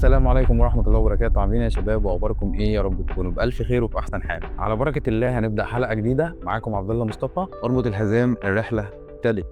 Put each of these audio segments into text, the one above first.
السلام عليكم ورحمة الله وبركاته، عاملين إيه يا شباب وأخباركم إيه؟ يا رب تكونوا بألف خير وفي أحسن حال. على بركة الله هنبدأ حلقة جديدة معاكم عبد الله مصطفى، اربط الحزام الرحلة ابتدت.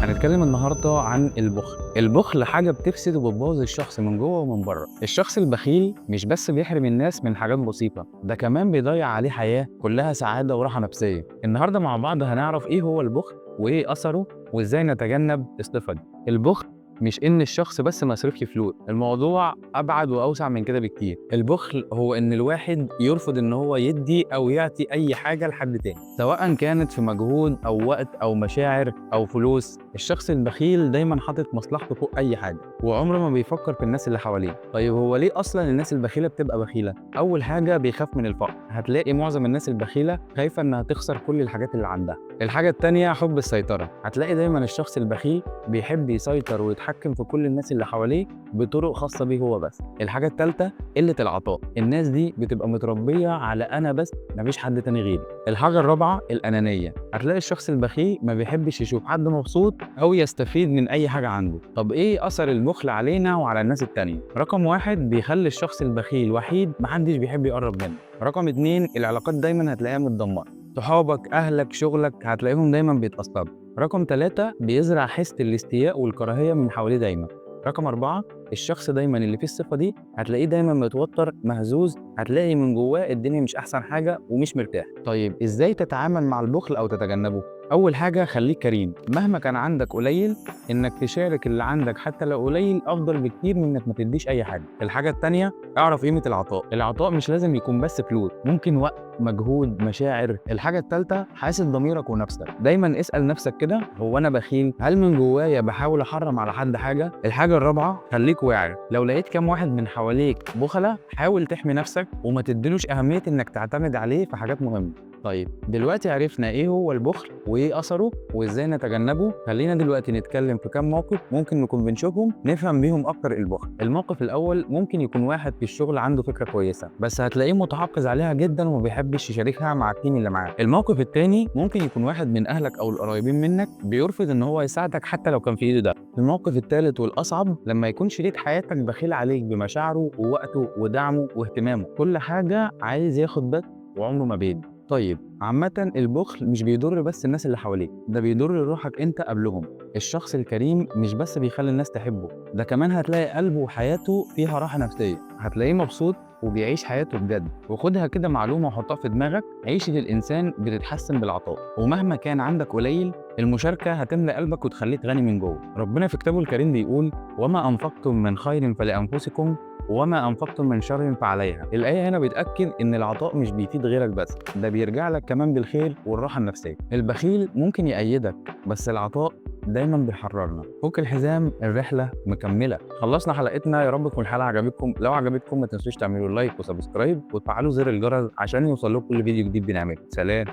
هنتكلم النهارده عن البخل. البخل حاجة بتفسد وبتبوظ الشخص من جوه ومن بره. الشخص البخيل مش بس بيحرم الناس من حاجات بسيطة، ده كمان بيضيع عليه حياة كلها سعادة وراحة نفسية. النهارده مع بعض هنعرف إيه هو البخل وإيه أثره وإزاي نتجنب الصفة دي. البخل مش إن الشخص بس ما يصرفش فلوس، الموضوع أبعد وأوسع من كده بكتير. البخل هو إن الواحد يرفض إن هو يدي أو يعطي أي حاجة لحد تاني، سواء كانت في مجهود أو وقت أو مشاعر أو فلوس. الشخص البخيل دايما حاطط مصلحته فوق أي حاجة وعمره ما بيفكر في الناس اللي حواليه. طيب هو ليه أصلا الناس البخيلة بتبقى بخيلة؟ أول حاجة بيخاف من الفقر، هتلاقي معظم الناس البخيلة خايفة إنها تخسر كل الحاجات اللي عندها. الحاجة التانية حب السيطرة، هتلاقي دايما الشخص البخيل بيحب يسيطر ويتحكم في كل الناس اللي حواليه بطرق خاصة بيه هو بس. الحاجة التالتة قلة العطاء، الناس دي بتبقى متربية على أنا بس مفيش حد تاني غيري. الحاجة الرابعة الأنانية، هتلاقي الشخص البخيل ما بيحبش يشوف حد مبسوط أو يستفيد من أي حاجة عنده. طب إيه أثر البخل علينا وعلى الناس التانية؟ رقم واحد بيخلي الشخص البخيل وحيد، محدش بيحب يقرب منه. رقم اتنين العلاقات دايما هتلاقيها متدمرة، صحابك أهلك شغلك هتلاقيهم دايما بيتأثروا. رقم 3 بيزرع حس الاستياء والكراهية من حواليه دايما. رقم 4 الشخص دايما اللي فيه الصفة دي هتلاقيه دايما متوتر مهزوز، هتلاقي من جواه الدنيا مش أحسن حاجة ومش مرتاح. طيب إزاي تتعامل مع البخل أو تتجنبه؟ أول حاجة خليك كريم، مهما كان عندك قليل إنك تشارك اللي عندك حتى لو قليل أفضل بكتير من إنك ما تديش أي حاجة. الحاجة التانية اعرف قيمة العطاء، العطاء مش لازم يكون بس فلوس، ممكن وقت مجهود مشاعر. الحاجة التالتة حاسب ضميرك ونفسك، دايما اسأل نفسك كده هو أنا بخيل؟ هل من جوايا بحاول أحرم على حد حاجة؟ الحاجة الرابعة خليك واعي، لو لقيت كام واحد من حواليك بخلة حاول تحمي نفسك وما تديلوش أهمية إنك تعتمد عليه في حاجات مهمة. طيب دلوقتي عرفنا ايه هو البخل وايه اثره وازاي نتجنبه، خلينا دلوقتي نتكلم في كام موقف ممكن نكون بنشوفهم نفهم بيهم اكتر البخل. الموقف الاول ممكن يكون واحد في الشغل عنده فكره كويسه بس هتلاقيه متحفظ عليها جدا وما بيحبش يشاركها مع التيم اللي معاه. الموقف الثاني ممكن يكون واحد من اهلك او القريبين منك بيرفض ان هو يساعدك حتى لو كان في ايده ده. الموقف الثالث والاصعب لما يكون شريك حياتك بخيل عليك بمشاعره ووقته ودعمه واهتمامه، كل حاجه عايز ياخد بس وعمره ما بيدي. طيب عامة البخل مش بيضر بس الناس اللي حواليك، ده بيضر روحك انت قبلهم. الشخص الكريم مش بس بيخلي الناس تحبه، ده كمان هتلاقي قلبه وحياته فيها راحة نفسية، هتلاقيه مبسوط وبيعيش حياته بجد. وخدها كده معلومة وحطها في دماغك، عيشة الإنسان بتتحسن بالعطاء، ومهما كان عندك قليل المشاركة هتملى قلبك وتخليك غني من جوه. ربنا في كتابه الكريم بيقول وما أنفقتم من خير فلأنفسكم وما أنفقتم من شر فعليها. الآية هنا بتأكد إن العطاء مش بيفيد غيرك بس، ده بيرجع لك كمان بالخير والراحة النفسية. البخيل ممكن يأيدك بس العطاء دايما بيحررنا. فك الحزام الرحلة مكملة. خلصنا حلقتنا، يا رب تكون الحلقة عجبتكم. لو عجبتكم ما تنسوش تعملوا لايك وسبسكرايب وتفعلوا زر الجرس عشان يوصل لكم كل فيديو جديد بنعمله. سلام.